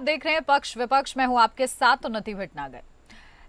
आप देख रहे हैं पक्ष विपक्ष। मैं हूं आपके साथ उन्नति भटनागर।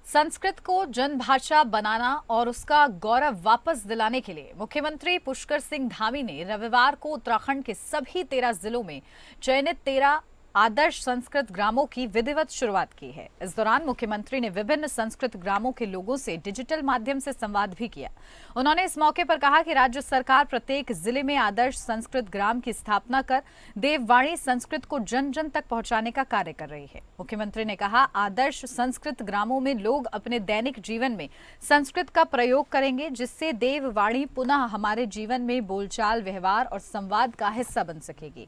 संस्कृत को जनभाषा बनाना और उसका गौरव वापस दिलाने के लिए मुख्यमंत्री पुष्कर सिंह धामी ने रविवार को उत्तराखंड के सभी 13 जिलों में चयनित 13 आदर्श संस्कृत ग्रामों की विधिवत शुरुआत की है। इस दौरान मुख्यमंत्री ने विभिन्न संस्कृत ग्रामों के लोगों से डिजिटल माध्यम से संवाद भी किया। उन्होंने इस मौके पर कहा कि राज्य सरकार प्रत्येक जिले में आदर्श संस्कृत ग्राम की स्थापना कर देववाणी संस्कृत को जन जन तक पहुंचाने का कार्य कर रही है। मुख्यमंत्री ने कहा, आदर्श संस्कृत ग्रामों में लोग अपने दैनिक जीवन में संस्कृत का प्रयोग करेंगे, जिससे देववाणी पुनः हमारे जीवन में बोलचाल, व्यवहार और संवाद का हिस्सा बन सकेगी।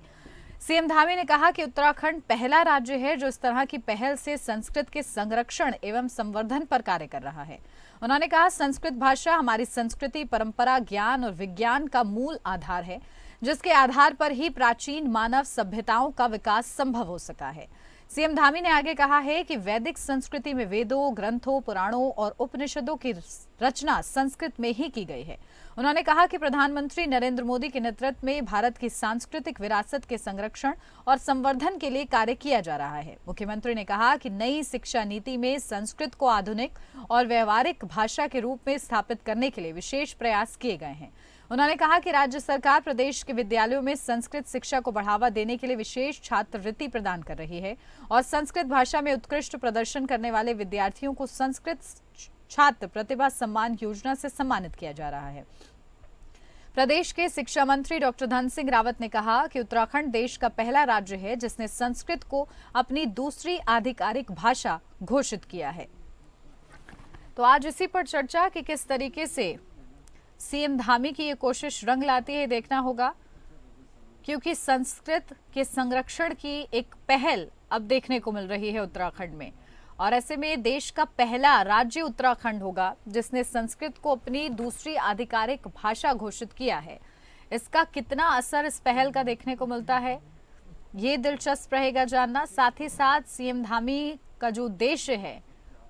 सीएम धामी ने कहा कि उत्तराखंड पहला राज्य है जो इस तरह की पहल से संस्कृत के संरक्षण एवं संवर्धन पर कार्य कर रहा है। उन्होंने कहा, संस्कृत भाषा हमारी संस्कृति, परंपरा, ज्ञान और विज्ञान का मूल आधार है, जिसके आधार पर ही प्राचीन मानव सभ्यताओं का विकास संभव हो सका है। सीएम धामी ने आगे कहा है कि वैदिक संस्कृति में वेदों, ग्रंथों, पुराणों और उपनिषदों की रचना संस्कृत में ही की गई है। उन्होंने कहा कि प्रधानमंत्री नरेंद्र मोदी के नेतृत्व में भारत की सांस्कृतिक विरासत के संरक्षण और संवर्धन के लिए कार्य किया जा रहा है। मुख्यमंत्री ने कहा कि नई शिक्षा नीति में संस्कृत को आधुनिक और व्यवहारिक भाषा के रूप में स्थापित करने के लिए विशेष प्रयास किए गए हैं। उन्होंने कहा कि राज्य सरकार प्रदेश के विद्यालयों में संस्कृत शिक्षा को बढ़ावा देने के लिए विशेष छात्रवृत्ति प्रदान कर रही है और संस्कृत भाषा में उत्कृष्ट प्रदर्शन करने वाले विद्यार्थियों को संस्कृत छात्र प्रतिभा सम्मान योजना से सम्मानित किया जा रहा है। प्रदेश के शिक्षा मंत्री डॉक्टर धन सिंह रावत ने कहा कि उत्तराखंड देश का पहला राज्य है जिसने संस्कृत को अपनी दूसरी आधिकारिक भाषा घोषित किया है। तो आज इसी पर चर्चा कि किस तरीके से सीएम धामी की ये कोशिश रंग लाती है, देखना होगा, क्योंकि संस्कृत के संरक्षण की एक पहल अब देखने को मिल रही है उत्तराखंड में, और ऐसे में देश का पहला राज्य उत्तराखंड होगा जिसने संस्कृत को अपनी दूसरी आधिकारिक भाषा घोषित किया है। इसका कितना असर इस पहल का देखने को मिलता है, ये दिलचस्प रहेगा जानना। साथ ही साथ सीएम धामी का जो उद्देश्य है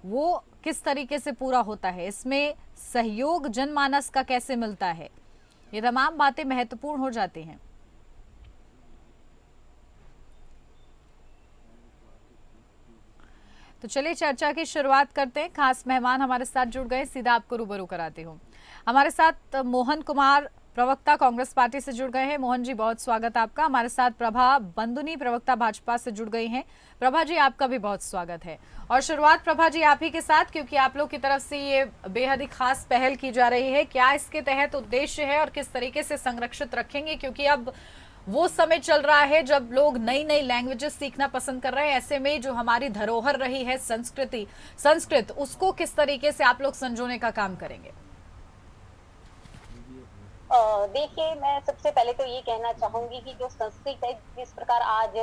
वो किस तरीके से पूरा होता है, इसमें सहयोग जनमानस का कैसे मिलता है, ये तमाम बातें महत्वपूर्ण हो जाती हैं। तो चलिए चर्चा की शुरुआत करते हैं। खास मेहमान हमारे साथ जुड़ गए, सीधा आपको रूबरू कराती हूँ। हमारे साथ मोहन कुमार, प्रवक्ता कांग्रेस पार्टी से जुड़ गए हैं। मोहन जी, बहुत स्वागत आपका। हमारे साथ प्रभा बंदुनी, प्रवक्ता भाजपा से जुड़ गई हैं। प्रभा जी, आपका भी बहुत स्वागत है। और शुरुआत प्रभा जी आप ही के साथ, क्योंकि आप लोग की तरफ से ये बेहद ही खास पहल की जा रही है। क्या इसके तहत उद्देश्य है और किस तरीके से संरक्षित रखेंगे, क्योंकि अब वो समय चल रहा है जब लोग नई नई लैंग्वेजेस सीखना पसंद कर रहे हैं। ऐसे में जो हमारी धरोहर रही है संस्कृत, उसको किस तरीके से आप लोग संजोने का काम करेंगे? देखिए, मैं सबसे पहले तो ये कहना चाहूंगी कि जो संस्कृत है, जिस प्रकार आज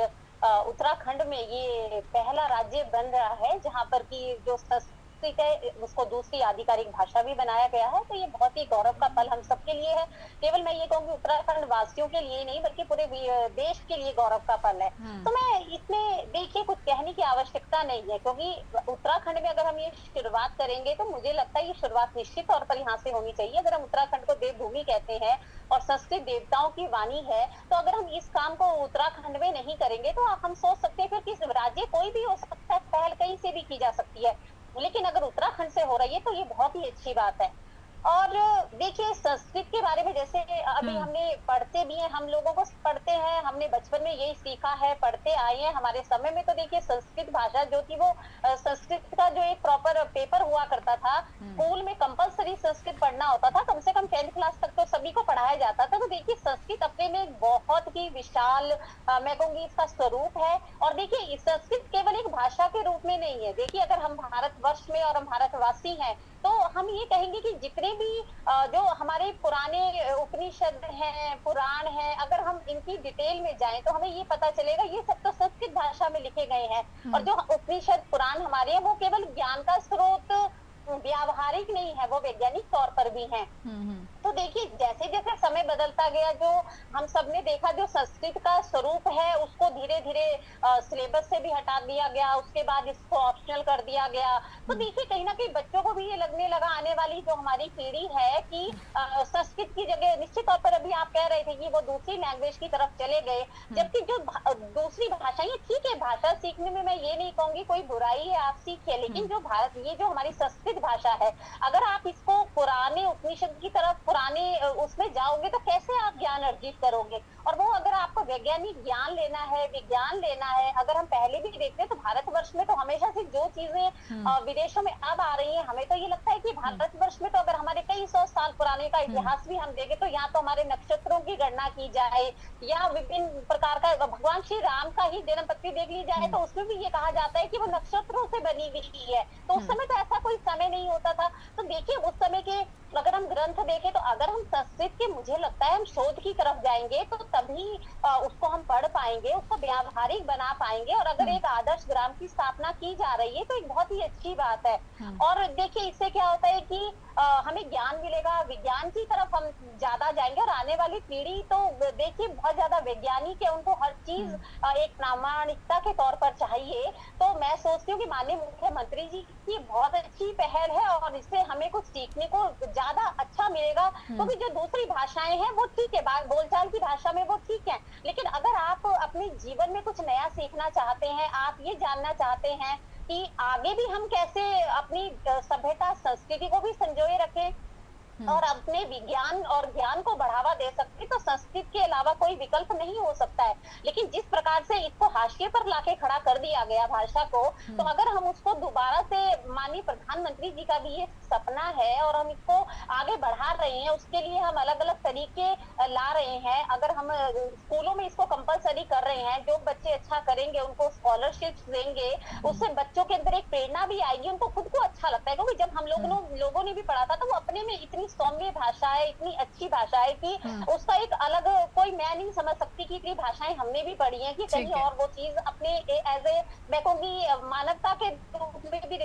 उत्तराखंड में ये पहला राज्य बन रहा है जहां पर कि जो संस्कृत है उसको दूसरी आधिकारिक भाषा भी बनाया गया है, तो ये बहुत ही गौरव का पल हम सबके लिए है। केवल मैं ये कहूंगी उत्तराखंड वासियों के लिए नहीं, बल्कि पूरे देश के लिए गौरव का पल है। तो मैं इसमें देखिए कुछ कहने की आवश्यकता नहीं है, क्योंकि उत्तराखंड में अगर हम ये शुरुआत करेंगे तो मुझे लगता है ये शुरुआत निश्चित तौर पर यहाँ से होनी चाहिए। अगर हम उत्तराखंड को देवभूमि कहते हैं और संस्कृत देवताओं की वाणी है, तो अगर हम इस काम को उत्तराखंड में नहीं करेंगे तो हम सोच सकते हैं फिर किस राज्य कोई भी हो सकता है, पहल कहीं से भी की जा सकती है, लेकिन अगर उत्तराखंड से हो रही है तो ये बहुत ही अच्छी बात है। और देखिए, संस्कृत के बारे में जैसे अभी हमने पढ़ते भी हैं, हम लोगों को पढ़ते हैं, हमने बचपन में यही सीखा है, पढ़ते आए हैं। हमारे समय में तो देखिए संस्कृत भाषा जो थी वो संस्कृत का जो एक प्रॉपर पेपर हुआ करता था, स्कूल में कंपलसरी संस्कृत पढ़ना होता था, कम से कम 10th क्लास तक तो सभी को पढ़ाया जाता था। तो देखिए संस्कृत अपने में एक बहुत ही विशाल मैं कहूंगी इसका स्वरूप है। और देखिए संस्कृत केवल एक भाषा के रूप में नहीं है। देखिए, अगर हम भारतवर्ष में और हम भारतवासी हैं तो हम ये कहेंगे कि जितने भी जो हमारे पुराने उपनिषद हैं, पुराण हैं, अगर हम इनकी डिटेल में जाएं तो हमें ये पता चलेगा ये सब तो संस्कृत भाषा में लिखे गए हैं। और जो उपनिषद पुराण हमारे हैं वो केवल ज्ञान का स्रोत व्यावहारिक नहीं है, वो वैज्ञानिक तौर पर भी हैं। तो देखिए जैसे जैसे समय बदलता गया, जो हम सबने देखा, जो संस्कृत का स्वरूप है उसको धीरे धीरे सिलेबस से भी हटा दिया गया, उसके बाद इसको ऑप्शनल कर दिया गया। तो देखिए कहीं ना कहीं बच्चों को भी ये लगने लगा, आने वाली जो हमारी पीढ़ी है, कि संस्कृत की जगह निश्चित तौर पर, अभी आप कह रहे थे कि वो दूसरी लैंग्वेज की तरफ चले गए, जबकि जो दूसरी भाषा, ये ठीक है, भाषा सीखने में मैं ये नहीं कहूंगी कोई बुराई है, आप सीखिए, लेकिन जो भारत, ये जो हमारी संस्कृत भाषा है, अगर आप इसको पुराने उपनिषद की तरफ, पुराने उसमें जाओगे तो कैसे आप ज्ञान अर्जित करोगे? और वो अगर आपको वैज्ञानिक ज्ञान लेना है, विज्ञान लेना है, अगर हम पहले भी देखते हैं तो भारतवर्ष में तो हमेशा से जो चीजें विदेशों में अब आ रही हैं, हमें तो ये लगता है कि भारतवर्ष में तो अगर हमारे कई सौ साल पुराने का इतिहास भी हम देखें, तो यहाँ तो हमारे नक्षत्रों की गणना की जाए, या विभिन्न प्रकार का, भगवान श्री राम का ही जन्म पत्री देख ली जाए तो उसमें भी ये कहा जाता है कि वो नक्षत्रों से बनी हुई है। तो उस समय तो ऐसा कोई समय नहीं होता था। तो देखिए उस समय के अगर हम ग्रंथ देखें, तो अगर हम संस्कृत के, मुझे लगता है हम शोध की तरफ जाएंगे तो तभी उसको हम पढ़ पाएंगे, उसको व्यावहारिक बना पाएंगे। और अगर एक आदर्श ग्राम की स्थापना की जा रही है तो एक बहुत ही अच्छी बात है। और देखिए इससे क्या होता है कि हमें ज्ञान मिलेगा, विज्ञान की तरफ हम ज्यादा जाएंगे, और आने वाली पीढ़ी तो देखिए बहुत ज्यादा वैज्ञानिक है, उनको हर चीज एक प्रामाणिकता के तौर पर चाहिए। तो मैं सोचती हूँ कि माननीय मुख्यमंत्री जी की बहुत अच्छी पहल है, और इससे हमें कुछ सीखने को ज्यादा अच्छा मिलेगा। क्योंकि जो दूसरी भाषाएं हैं वो ठीक है, बोलचाल की भाषा में वो ठीक है, लेकिन अगर आप अपने जीवन में कुछ नया सीखना चाहते हैं, आप ये जानना चाहते हैं कि आगे भी हम कैसे अपनी सभ्यता, संस्कृति को भी संजोए रखें और अपने विज्ञान और ज्ञान को बढ़ावा दे सकते, तो संस्कृत के अलावा कोई विकल्प नहीं हो सकता है। लेकिन जिस प्रकार से इसको हाशिए पर लाके खड़ा कर दिया गया भाषा को, तो अगर हम उसको दोबारा से, माननीय प्रधानमंत्री जी का भी ये सपना है और हम इसको आगे बढ़ा रहे हैं, उसके लिए हम अलग अलग तरीके ला रहे हैं। अगर हम स्कूलों में इसको कंपलसरी कर रहे हैं, जो बच्चे अच्छा करेंगे उनको स्कॉलरशिप देंगे, उससे बच्चों के अंदर एक प्रेरणा भी आएगी, उनको खुद को अच्छा लगता है। क्योंकि जब हम लोगों ने भी पढ़ा था तो वो अपने में इतनी सौम्य भाषा है, इतनी अच्छी भाषा है कि उसका एक अलग, कोई मैं नहीं समझ सकती कि इतनी भाषाएं हमने भी पढ़ी हैं कि कहीं और वो चीज अपने एज ए, मैं कहूंगी मानवता के रूप में भी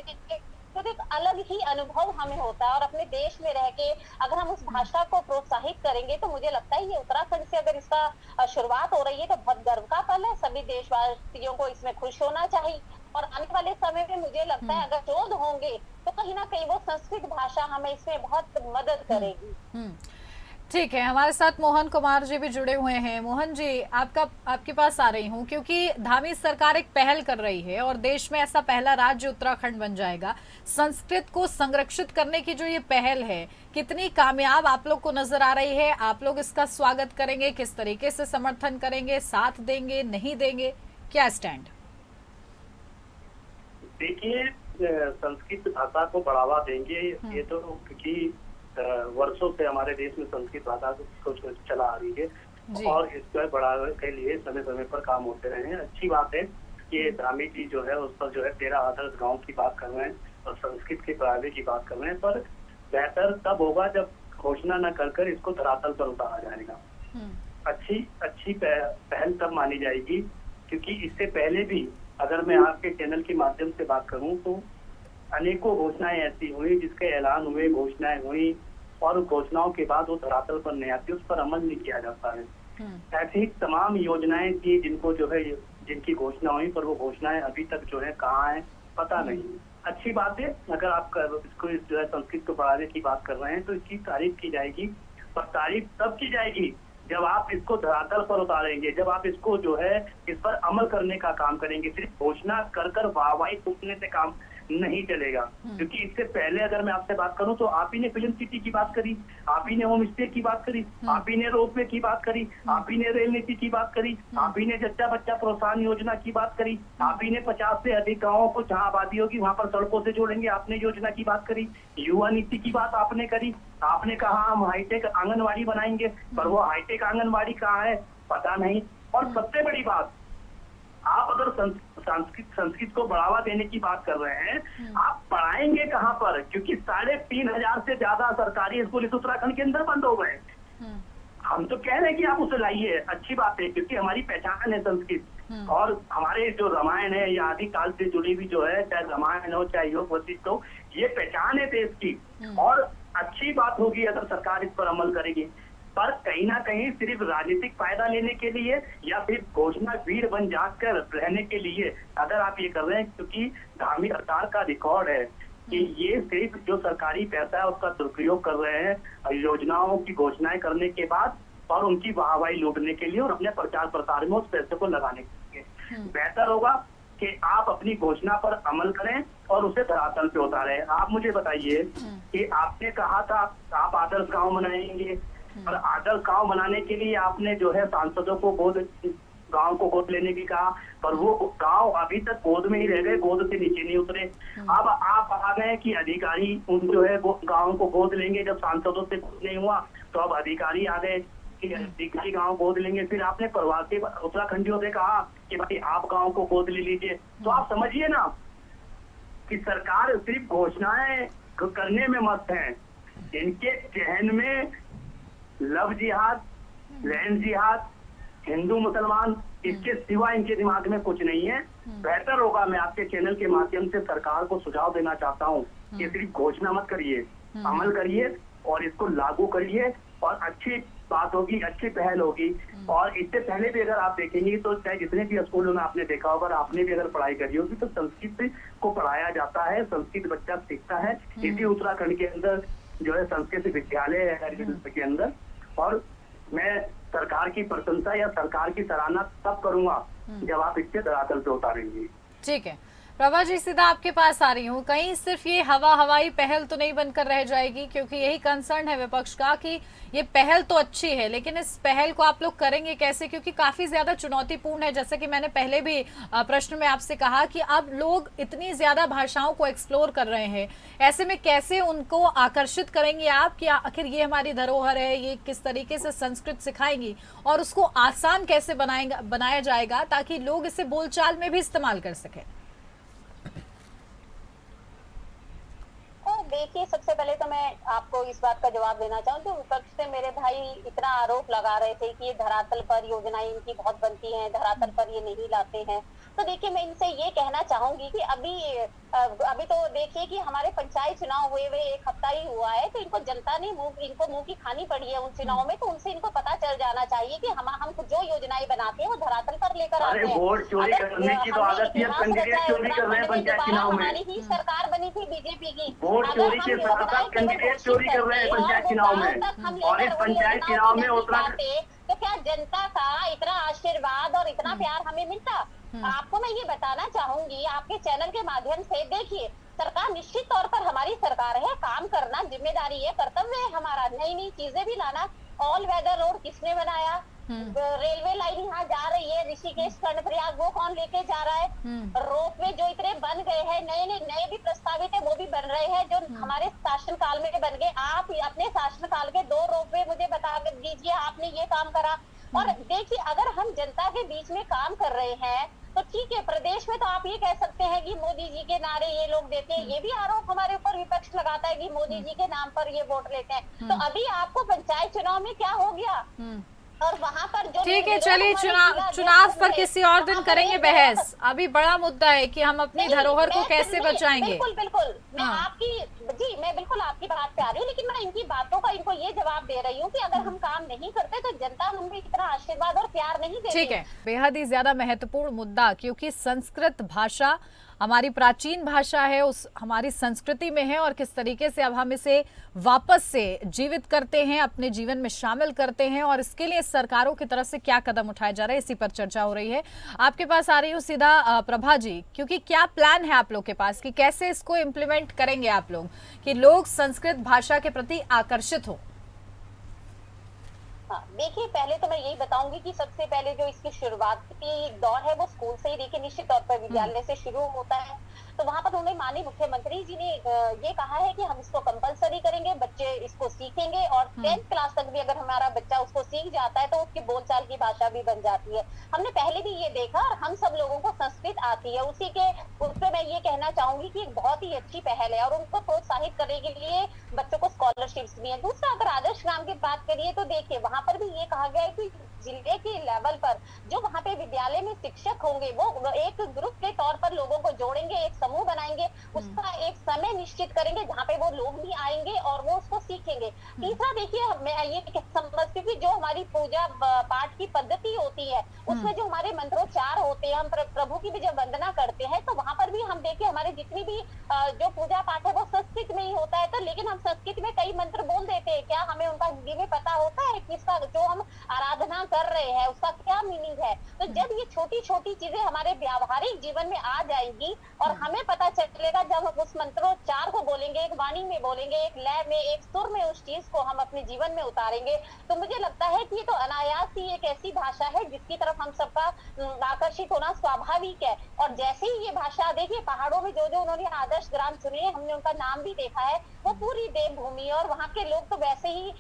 तो एक अलग ही अनुभव हमें होता है। और अपने देश में रह के अगर हम उस भाषा को प्रोत्साहित करेंगे, तो मुझे लगता है ये उत्तराखंड से अगर इसका शुरुआत हो रही है तो बहुत गर्व का पल है। सभी देशवासियों को इसमें खुश होना चाहिए, और आने वाले समय में मुझे लगता है अगर शोध होंगे तो कहीं ना कहीं वो संस्कृत भाषा हमें इसमें बहुत मदद करेगी। ठीक है, हमारे साथ मोहन कुमार जी भी जुड़े हुए हैं। मोहन जी, आपके पास आ रही हूँ क्योंकि धामी सरकार एक पहल कर रही है और देश में ऐसा पहला राज्य उत्तराखंड बन जाएगा। संस्कृत को संरक्षित करने की जो ये पहल है, कितनी कामयाब आप लोग को नजर आ रही है? आप लोग इसका स्वागत करेंगे, किस तरीके से समर्थन करेंगे, साथ देंगे, नहीं देंगे, क्या स्टैंड? देखिए, संस्कृत भाषा को बढ़ावा देंगे, ये तो क्योंकि वर्षों से हमारे देश में संस्कृत भाषा को चला आ रही है और इसको बढ़ाने के लिए समय समय पर काम होते रहे हैं। अच्छी बात है कि धामी जी जो है उस पर जो है 13 आदर्श गाँव की बात कर रहे हैं और संस्कृत के बढ़ावे की बात कर रहे हैं, पर बेहतर तब होगा जब घोषणा न कर इसको धरातल पर उतारा जाएगा। अच्छी पहल तब मानी जाएगी, क्योंकि इससे पहले भी अगर मैं आपके चैनल के माध्यम से बात करूं तो अनेकों घोषणाएं ऐसी हुई जिसके ऐलान हुए, घोषणाएं हुई और घोषणाओं के बाद वो धरातल पर नहीं आती, उस पर अमल नहीं किया जाता है। ऐसी ही तमाम योजनाएं थी जिनको जो है, जिनकी घोषणा हुई पर वो घोषणाएं अभी तक जो है कहाँ है पता नहीं। अच्छी बात है, अगर आप इसको जो है संस्कृत को बढ़ाने की बात कर रहे हैं तो इसकी तारीफ की जाएगी, पर तारीफ तब की जाएगी जब आप इसको धरातल पर उतारेंगे, जब आप इसको जो है इस पर अमल करने का काम करेंगे। सिर्फ घोषणा कर वाहवाही फूकने से काम नहीं चलेगा, क्योंकि इससे पहले अगर मैं आपसे बात करूं तो आप ही ने फिल्म सिटी की बात करी, आप ही ने होम स्टे की बात करी, आप ही ने रोपवे की बात करी, आप ही ने रेल नीति की बात करी, आप ही ने जच्चा बच्चा प्रोत्साहन योजना की बात करी, आप ही ने 50 से अधिक गाँवों को जहाँ आबादी होगी वहाँ पर सड़कों से जोड़ेंगे, आपने योजना की बात करी, युवा नीति की बात आपने करी, आपने कहा हम हाईटेक आंगनबाड़ी बनाएंगे, पर वो हाईटेक आंगनबाड़ी कहाँ है पता नहीं। और सबसे बड़ी बात, आप अगर संस्कृत को बढ़ावा देने की बात कर रहे हैं, आप पढ़ाएंगे कहाँ पर? क्योंकि 3,500 से ज्यादा सरकारी स्कूल इस उत्तराखंड के अंदर बंद हो गए। हम तो कह रहे हैं कि आप उसे लाइए, अच्छी बात है, क्योंकि हमारी पहचान है संस्कृत, और हमारे जो रामायण है या आदि काल से जुड़ी हुई जो है, चाहे रामायण हो चाहे योग वशिष्ठ हो, ये पहचान है देश की। और अच्छी बात होगी अगर सरकार इस पर अमल करेगी, पर कहीं ना कहीं सिर्फ राजनीतिक फायदा लेने के लिए या फिर घोषणा वीर बन जाकर रहने के लिए अगर आप ये कर रहे हैं, क्योंकि धार्मिक सरकार का रिकॉर्ड है कि ये सिर्फ जो सरकारी पैसा है उसका दुरुपयोग कर रहे हैं योजनाओं की घोषणाएं करने के बाद और उनकी वाहवाही लूटने के लिए और अपने प्रचार प्रसार में उस पैसे को लगाने के लिए। बेहतर होगा कि आप अपनी घोषणा पर अमल करें और उसे धरातल पे उतारें। आप मुझे बताइए कि आपने कहा था आप आदर्श गांव बनाएंगे, और आदर्श गांव बनाने के लिए आपने जो है सांसदों को गांव को गोद लेने की कहा, पर वो गांव अभी तक गोद में ही रह गए, गोद से नीचे नहीं उतरे। अब आप आ गए कि अधिकारी उन जो है गांव को गोद लेंगे, जब सांसदों से कुछ नहीं हुआ तो अब अधिकारी आ गए कि अधिकारी गांव गोद लेंगे। फिर आपने प्रवासी उत्तराखंडियों से कहा कि भाई आप गांव को गोद ले लीजिए। तो आप समझिए ना कि सरकार सिर्फ घोषणाएं करने में मस्त है, इनके जहन में लव जिहाद, लैंड जिहाद, हिंदू मुसलमान, इसके सिवा इनके दिमाग में कुछ नहीं है। बेहतर होगा, मैं आपके चैनल के माध्यम से सरकार को सुझाव देना चाहता हूँ कि सिर्फ घोषणा मत करिए, अमल करिए और इसको लागू करिए और अच्छी बात होगी, अच्छी पहल होगी। और इससे पहले भी अगर आप देखेंगे तो चाहे जितने भी स्कूलों में आपने देखा होगा, आपने भी अगर पढ़ाई करी होगी तो संस्कृत को पढ़ाया जाता है, संस्कृत बच्चा सीखता है। इसी उत्तराखंड के अंदर जो है संस्कृत विद्यालय है के अंदर। और मैं सरकार की प्रशंसा या सरकार की सराहना तब करूंगा जब आप इससे धरातल पे उतारेंगे। ठीक है प्रभा जी, सीधा आपके पास आ रही हूँ। कहीं सिर्फ ये हवाई पहल तो नहीं बनकर रह जाएगी, क्योंकि यही कंसर्न है विपक्ष का कि ये पहल तो अच्छी है लेकिन इस पहल को आप लोग करेंगे कैसे, क्योंकि काफी ज्यादा चुनौतीपूर्ण है। जैसे कि मैंने पहले भी प्रश्न में आपसे कहा कि अब लोग इतनी ज्यादा भाषाओं को एक्सप्लोर कर रहे हैं, ऐसे में कैसे उनको आकर्षित करेंगे आप कि आखिर ये हमारी धरोहर है, ये किस तरीके से संस्कृत सिखाएंगी और उसको आसान कैसे बनाया जाएगा ताकि लोग इसे बोलचाल में भी इस्तेमाल कर सकें। देखिए, सबसे पहले तो मैं आपको इस बात का जवाब देना चाहूँ कि विपक्ष से मेरे भाई इतना आरोप लगा रहे थे कि ये धरातल पर योजनाएं इनकी बहुत बनती हैं, धरातल पर ये नहीं लाते हैं। तो देखिए, मैं इनसे ये कहना चाहूंगी कि अभी तो देखिए कि हमारे पंचायत चुनाव हुए एक हफ्ता ही हुआ है, तो इनको जनता ने इनको मुंह की खानी पड़ी है उन चुनाव में। तो उनसे इनको पता चल जाना चाहिए कि हम जो योजनाएं बनाते हैं वो धरातल पर लेकर आते हैं। हमारी ही सरकार बनी थी बीजेपी की, चोरी के साथ कैंडिडेट चोरी कर रहे हैं पंचायत चुनाव में, और इस पंचायत चुनाव में तो क्या जनता का इतना आशीर्वाद और इतना प्यार हमें मिलता? आपको मैं ये बताना चाहूंगी आपके चैनल के माध्यम से, देखिए सरकार निश्चित तौर पर हमारी सरकार है, काम करना जिम्मेदारी है, कर्तव्य है हमारा, नई नई चीजें भी लाना। ऑल वेदर रोड किसने बनाया? रेलवे लाइन यहाँ जा रही है ऋषिकेश कर्णप्रयाग, वो कौन लेके जा रहा है? रोपवे जो इतने बन गए हैं, नए भी प्रस्तावित है, वो भी बन रहे हैं जो हमारे शासनकाल में बन गए। आप अपने शासनकाल के 2 रोपवे मुझे बता दीजिए, आपने ये काम करा। और देखिए, अगर हम जनता के बीच में काम कर रहे हैं तो ठीक है, प्रदेश में तो आप ये कह सकते हैं कि मोदी जी के नारे ये लोग देते हैं, ये भी आरोप हमारे ऊपर विपक्ष लगाता है कि मोदी जी के नाम पर ये वोट लेते हैं। तो अभी आपको पंचायत चुनाव में क्या हो गया और वहाँ पर जो ठीक है, चलिए चुनाव पर किसी और दिन करेंगे बहस। अभी बड़ा मुद्दा है कि हम अपनी धरोहर को कैसे बचाएंगे। बिल्कुल मैं बिल्कुल आपकी बात पे आ रही हूँ, लेकिन मैं इनकी बातों का इनको ये जवाब दे रही हूँ कि अगर हम काम नहीं करते तो जनता हमें इतना आशीर्वाद और प्यार नहीं देती। ठीक है, बेहद ही ज्यादा महत्वपूर्ण मुद्दा, क्योंकि संस्कृत भाषा हमारी प्राचीन भाषा है, उस हमारी संस्कृति में है और किस तरीके से अब हम इसे वापस से जीवित करते हैं, अपने जीवन में शामिल करते हैं और इसके लिए सरकारों की तरफ से क्या कदम उठाए जा रहे हैं, इसी पर चर्चा हो रही है। आपके पास आ रही हूँ सीधा प्रभा जी, क्योंकि क्या प्लान है आप लोग के पास कि कैसे इसको इम्प्लीमेंट करेंगे आप लोग कि लोग संस्कृत भाषा के प्रति आकर्षित हो? हाँ, देखिए, पहले तो मैं यही बताऊंगी कि सबसे पहले जो इसकी शुरुआत की दौर है वो स्कूल से ही, देखिए निश्चित तौर पर विद्यालय से शुरू होता है। तो वहां पर उन्होंने माननीय मुख्यमंत्री जी ने ये कहा है कि हम इसको कंपलसरी करेंगे, बच्चे इसको सीखेंगे और 10th क्लास तक भी अगर हमारा बच्चा उसको सीख जाता है तो उसकी बोलचाल की भाषा भी बन जाती है। हमने पहले भी ये देखा और हम सब लोगों को संस्कृत आती है, उसी के उस पर मैं ये कहना चाहूंगी कि एक बहुत ही अच्छी पहल है और उनको प्रोत्साहित करने के लिए बच्चों को स्कॉलरशिप्स भी है। दूसरा, अगर आदर्श ग्राम की बात करिए तो देखिए वहां पर भी ये कहा गया है कि जिले के लेवल पर जो वहां पे विद्यालय में शिक्षक होंगे वो एक ग्रुप के तौर पर लोगों को जोड़ेंगे, एक समूह बनाएंगे, उसका एक समय निश्चित करेंगे जहाँ पे वो लोग भी आएंगे और वो उसको सीखेंगे। तीसरा देखिए, मैं ये समझती हूँ कि जो हमारी पूजा पाठ की पद्धति होती है उसमें जो हमारे मंत्रोच्चार होते हैं, हम प्रभु की भी जब वंदना करते हैं तो वहां पर भी हम देखिए हमारे जितनी भी जो पूजा पाठ है वो संस्कृत में ही होता है, तो लेकिन हम संस्कृत में कई मंत्र बोल देते हैं, क्या हमें उनका हिंदी में पता होता है किसका जो हम आराधना कर रहे हैं उसका क्या मीनिंग है? तो जब ये छोटी छोटी चीजें हमारे व्यावहारिक जीवन में आ जाएंगी और हमें पता चलेगा, जब हम उस मंत्रोच्चार को बोलेंगे, एक वाणी में बोलेंगे, एक लय में, एक सुर में उस चीज को हम अपने जीवन में उतारेंगे, तो मुझे लगता है कि ये तो अनायास ही एक ऐसी भाषा है जिसकी तरफ हम सबका आकर्षित होना स्वाभाविक है। और जैसे ही ये भाषा देखिए पहाड़ों में जो जो उन्होंने आदर्श ग्राम चुने, हमने उनका नाम भी देखा है, वो पूरी देवभूमि और वहाँ के लोग तो वैसे ही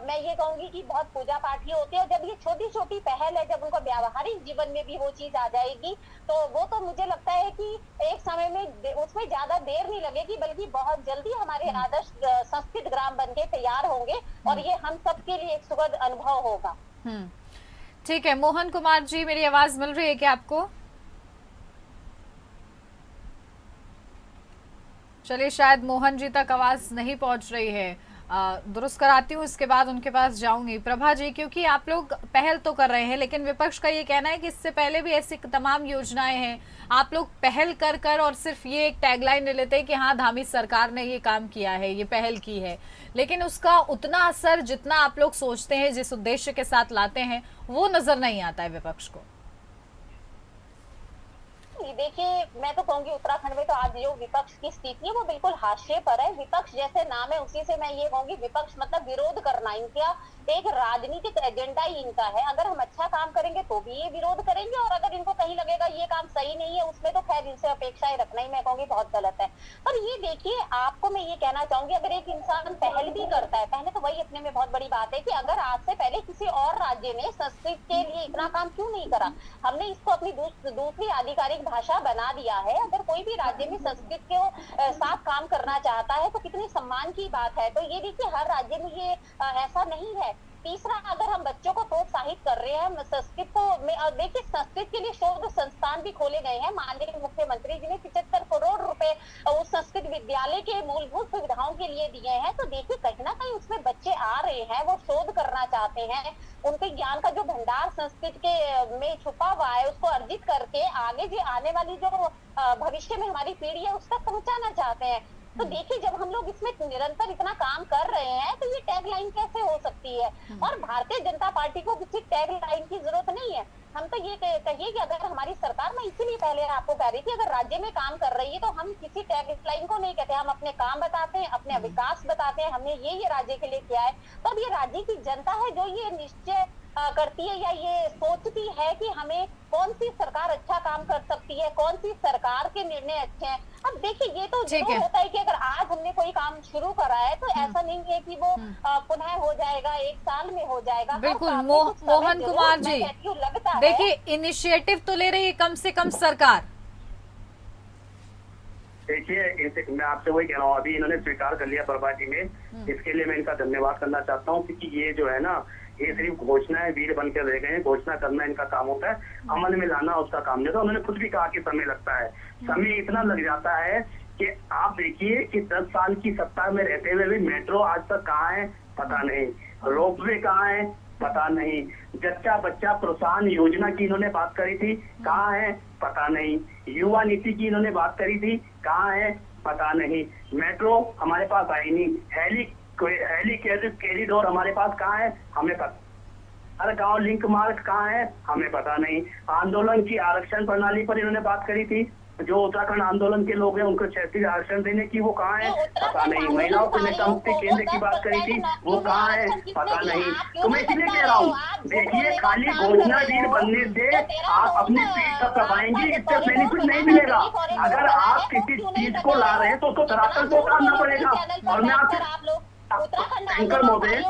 मैं ये कहूंगी कि बहुत पूजा पाठी होते हैं। जब ये छोटी छोटी पहल है, जब उनका व्यावहारिक जीवन में भी वो चीज आ जाएगी तो वो तो मुझे लगता है कि एक समय में उसमें ज्यादा देर नहीं लगेगी, बल्कि बहुत जल्दी हमारे आदर्श संस्कृत ग्राम बनके तैयार होंगे और ये हम सबके लिए एक सुखद अनुभव होगा। ठीक है मोहन कुमार जी, मेरी आवाज मिल रही है क्या आपको? चलिए, शायद मोहन जी तक आवाज नहीं पहुंच रही है, दुरुस्त कराती हूँ, इसके बाद उनके पास जाऊंगी। प्रभा जी, क्योंकि आप लोग पहल तो कर रहे हैं लेकिन विपक्ष का ये कहना है कि इससे पहले भी ऐसी तमाम योजनाएं हैं, आप लोग पहल कर कर और सिर्फ ये एक टैगलाइन ले लेते हैं कि हाँ धामी सरकार ने ये काम किया है, ये पहल की है, लेकिन उसका उतना असर जितना आप लोग सोचते हैं, जिस उद्देश्य के साथ लाते हैं, वो नजर नहीं आता है विपक्ष को। देखिए, मैं तो कहूंगी उत्तराखंड में तो आज जो विपक्ष की स्थिति है वो बिल्कुल हाशिए पर है। विपक्ष जैसे नाम है उसी से मैं ये कहूंगी, विपक्ष मतलब विरोध करना, इनका एक राजनीतिक एजेंडा ही इनका है। अगर हम अच्छा काम करेंगे तो भी ये विरोध करेंगे और अगर इनको कहीं लगेगा ये काम सही नहीं है उसमें तो खैर इनसे अपेक्षाएं रखना ही मैं कहूंगी बहुत गलत है। पर ये देखिए, आपको मैं ये कहना चाहूंगी, अगर एक इंसान पहल भी करता है, पहले तो वही अपने में बहुत बड़ी बात है कि अगर आज से पहले किसी और राज्य ने संस्कृत के लिए इतना काम क्यों नहीं करा, हमने इसको अपनी दूसरी आधिकारिक भाषा बना दिया है। अगर कोई भी राज्य में संस्कृत के साथ काम करना चाहता है तो कितनी सम्मान की बात है। तो ये देखिए हर राज्य में ये ऐसा नहीं है। तीसरा, अगर हम बच्चों को प्रोत्साहित कर रहे हैं संस्कृत को देखिए संस्कृत के लिए शोध संस्थान भी खोले गए हैं। माननीय मुख्यमंत्री जी ने 75 करोड़ रुपए उस संस्कृत विद्यालय के मूलभूत सुविधाओं के लिए दिए हैं। तो देखिए कहीं ना कहीं उसमें बच्चे आ रहे हैं, वो शोध करना चाहते हैं, उनके ज्ञान का जो भंडार संस्कृत के में छुपा हुआ है उसको अर्जित करके आगे जो आने वाली जो भविष्य में हमारी पीढ़ी है उस तक पहुंचाना चाहते हैं। तो देखिए जब हम लोग इसमें निरंतर इतना काम कर रहे हैं तो ये टैगलाइन कैसे हो सकती है? और भारतीय जनता पार्टी को किसी टैगलाइन की जरूरत नहीं है। हम तो ये कहिए कि अगर हमारी सरकार, मैं इसीलिए पहले आपको कह रही थी, अगर राज्य में काम कर रही है तो हम किसी टैगलाइन को नहीं कहते, हम अपने काम बताते हैं, अपने विकास बताते हैं, हमने ये राज्य के लिए किया है। तो अब ये राज्य की जनता है जो ये निश्चय करती है या ये सोचती है कि हमें कौन सी सरकार अच्छा काम कर सकती है, कौन सी सरकार के निर्णय अच्छे हैं। अब देखिए ये तो जरूर होता है कि अगर आज हमने कोई काम शुरू करा है तो ऐसा नहीं है कि वो पुनः हो जाएगा, एक साल में हो जाएगा। बिल्कुल मोहन कुमार जी, देखिए इनिशिएटिव तो ले रही है कम से कम सरकार। देखिए मैं आपसे वही कह रहा हूँ, अभी इन्होंने स्वीकार कर लिया प्रभा जी ने, इसके लिए मैं इनका धन्यवाद करना चाहता हूँ, क्योंकि ये जो है ना ये सिर्फ घोषणाएं वीर बनकर रह गए हैं। घोषणा करना इनका काम होता है, अमल में लाना उसका काम नहीं होता। उन्होंने खुद भी कहा कि समय लगता है, समय इतना लग जाता है कि आप देखिए कि 10 साल की सत्ता में रहते हुए भी मेट्रो आज तक कहाँ है पता नहीं, रोपवे कहाँ है पता नहीं, जच्चा बच्चा प्रोत्साहन योजना की इन्होंने बात करी थी, कहाँ है पता नहीं, युवा नीति की इन्होंने बात करी थी, कहाँ है पता नहीं, मेट्रो हमारे पास आई नहीं, हेली कॉरिडोर हमारे पास कहाँ है हमें पता, हर गांव लिंक मार्ग कहाँ है हमें पता नहीं, आंदोलन की आरक्षण प्रणाली पर इन्होंने बात करी थी जो उत्तराखंड आंदोलन के लोग हैं उनको क्षैतिज आरक्षण देने की वो कहाँ है पता नहीं। महिलाओं के नेता मुक्ति केंद्र की बात करी थी वो कहाँ है पता नहीं। तो मैं इसलिए कह रहा हूँ, देखिए खाली घोषणावीर बनने से आप अपनी पीठ तक दबाएंगे, इससे बेनिफिट नहीं मिलेगा। अगर आप किसी चीज को ला रहे हैं तो उसको धरातल पे उतारना पड़ेगा। और मैं आपसे एंकर महोदय,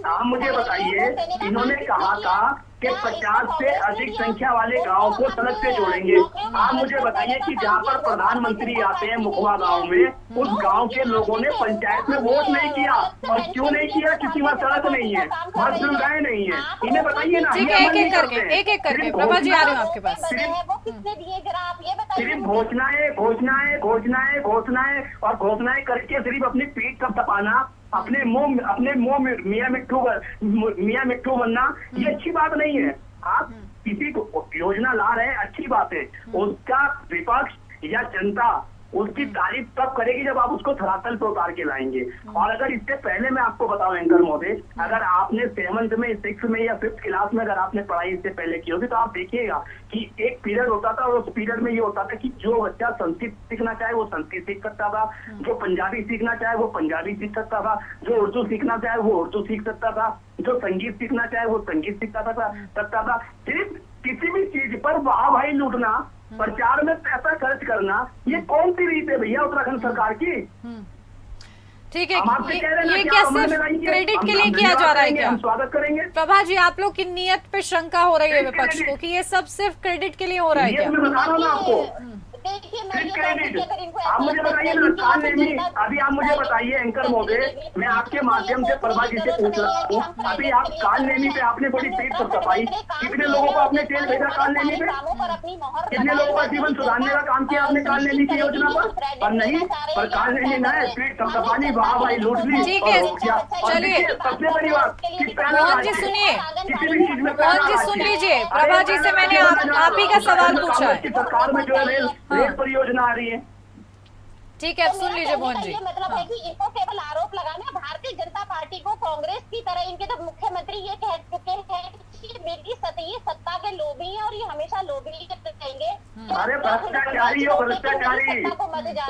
आप मुझे बताइए, इन्होंने कहा था कि 50 से अधिक संख्या वाले गांव को सड़क से जोड़ेंगे। आप मुझे बताइए कि जहां पर प्रधानमंत्री आते हैं मुखवा गांव में, उस गांव के लोगों ने पंचायत में वोट नहीं किया। और क्यों नहीं किया? क्योंकि वहाँ सड़क नहीं है, वहाँ सुविधाएं नहीं है। इन्हें बताइए ना। ठीक है, एक एक करके प्रभा जी आ रहे हो आपके पास। सिर्फ घोषणाएं करके सिर्फ अपनी पीठ तक दबाना, अपने मुंह में मियां मिट्ठू बनना, ये अच्छी बात नहीं है। आप किसी को योजना ला रहे हैं, अच्छी बात है, उसका विपक्ष या जनता उसकी तारीफ तब करेगी जब आप उसको धरातल पर उतार के लाएंगे। और अगर इससे पहले मैं आपको बताऊं एंकर महोदय, अगर आपने 7th में 6th में या 5th क्लास में अगर आपने पढ़ाई इससे पहले की होगी तो आप देखिएगा कि एक पीरियड होता था और उस पीरियड में ये होता था कि जो बच्चा संस्कृत सीखना चाहे वो संस्कृत सीख सकता था, जो पंजाबी सीखना चाहे वो पंजाबी सीख सकता था, जो उर्दू सीखना चाहे वो उर्दू सीख सकता था, जो संगीत सीखना चाहे वो संगीत सीख सकता था। सिर्फ किसी भी चीज पर वाह भाई लूटना, प्रचार में पैसा खर्च करना, ये कौन सी रीत है भैया उत्तराखंड सरकार की? ठीक है, ये क्या सिर्फ क्रेडिट के लिए किया जा रहा है क्या? हम स्वागत करेंगे। प्रभा जी, आप लोग की नियत पे शंका हो रही है विपक्ष को कि ये सब सिर्फ क्रेडिट के लिए हो रहा है क्या? मैं बता रहा हूँ ना आपको, आप मुझे बताइए ना, काल नेमी, अभी आप मुझे बताइए एंकर महोदय, मैं आपके माध्यम से प्रभा जी से पूछ रहा हूँ, अभी आप काल नेमी पे आपने बड़ी पीठ पर तपाई, कितने लोगों को आपने जेल भेजा काल नेमी पे? कितने लोगों का जीवन सुधारने का काम किया आपने काल नेमी की योजना पर नहीं? पर काल नेमी ना है, पीठ तपानी, वाह भाई लूट ली। ठीक है, चलिए सबसे बड़ी बात, मोहन जी सुनिए, मोहन जी सुन लीजिए, प्रभा जी से मैंने आप ही का सवाल पूछा है। सरकार में जो है रेल परियोजना आ रही है। ठीक है, अब सुन लीजिए मोहन जी। मतलब है कि इनको केवल आरोप लगाना, भारतीय जनता पार्टी को कांग्रेस की तरह इनके तो मुख्यमंत्री ये कह चुके हैं कि मेरी सत्ता के लोभी है और ये हमेशा लोभी रहेंगे। अरे भ्रष्टाचारी हो, भ्रष्टाचारी।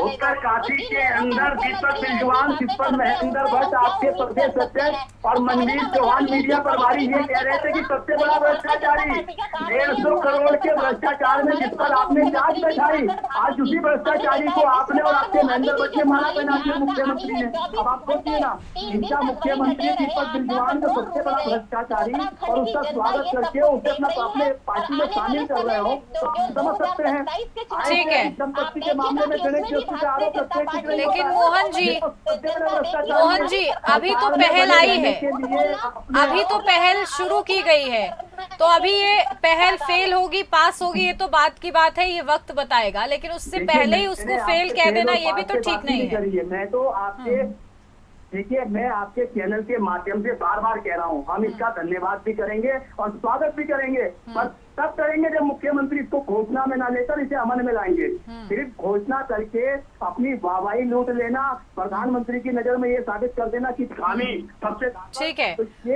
उत्तरकाशी के अंदर दीपक बिजवान, तिब्बत महेंद्र भट्ट, आपके प्रदेश अध्यक्ष और मनवीर चौहान मीडिया प्रभारी ये कह रहे थे कि सबसे बड़ा भ्रष्टाचारी 150 करोड़ के भ्रष्टाचार में जिस पर आपने जांच बैठाई, आज उसी भ्रष्टाचारी को आपने और आपके महेंद्र भट्ट ने मारा पहना दिया मुख्यमंत्री ने। अब आप सोचिए ना, इनका मुख्यमंत्री दीपक बिजवान को सबसे बड़ा भ्रष्टाचारी और उसका स्वागत करके उसे अपने पार्टी में शामिल कर रहे हो, तो समझ सकते हैं। ठीक है, संपत्ति के मामले में गणेश जोशी का आरोप लगता है कि लेकिन मोहन जी अभी तो पहल आई है, अभी तो पहल शुरू की गई है, तो अभी ये पहल फेल होगी पास होगी ये तो बात की बात है, ये वक्त बताएगा, लेकिन उससे पहले ही उसको फेल कह देना ये भी तो ठीक नहीं है। मैं तो आपके देखिए, मैं आपके चैनल के माध्यम से बार बार कह रहा हूँ, हम इसका धन्यवाद भी करेंगे और स्वागत भी करेंगे, पर तब करेंगे जब मुख्यमंत्री इसको घोषणा में ना लेकर इसे अमल में लाएंगे। सिर्फ घोषणा करके अपनी वाहवाही लूट लेना, प्रधानमंत्री की नजर में ये साबित कर देना कि खामी सबसे ठीक है,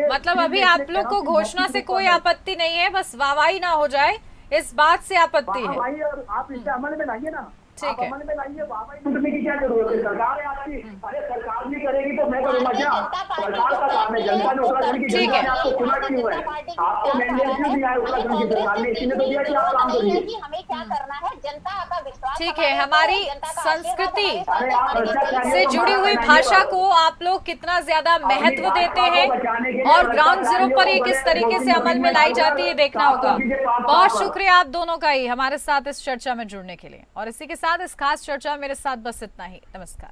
मतलब अभी आप लोग को घोषणा से कोई आपत्ति नहीं है, बस वाहवाही ना हो जाए इस बात से आपत्ति है। और आप इसे अमल में लाइए ना, ठीक है, अमल में लाइए, वाहवाही लूटने की क्या जरूरत है? सरकार है आपकी, अरे सरकार नहीं करेगी तो मैं करूँगा क्या? सरकार का काम है, जनता ने उत्तराखंड की जनता ने आपको चुना क्यों है? आपको मैंडेट क्यों दिया है उत्तराखंड की सरकार ने? इसी ने तो दिया कि आप काम करिए। हमें क्या करना है, जनता का विश्वास। ठीक है, हमारी संस्कृति से जुड़ी हुई भाषा को आप लोग कितना ज्यादा महत्व देते हैं और ग्राउंड जीरो पर ये किस तरीके से अमल में लाई जाती है देखना होगा। बहुत शुक्रिया आप दोनों का ही हमारे साथ इस चर्चा में जुड़ने के लिए, और इसी के साथ इस खास चर्चा मेरे साथ बस इतना ही। नमस्कार।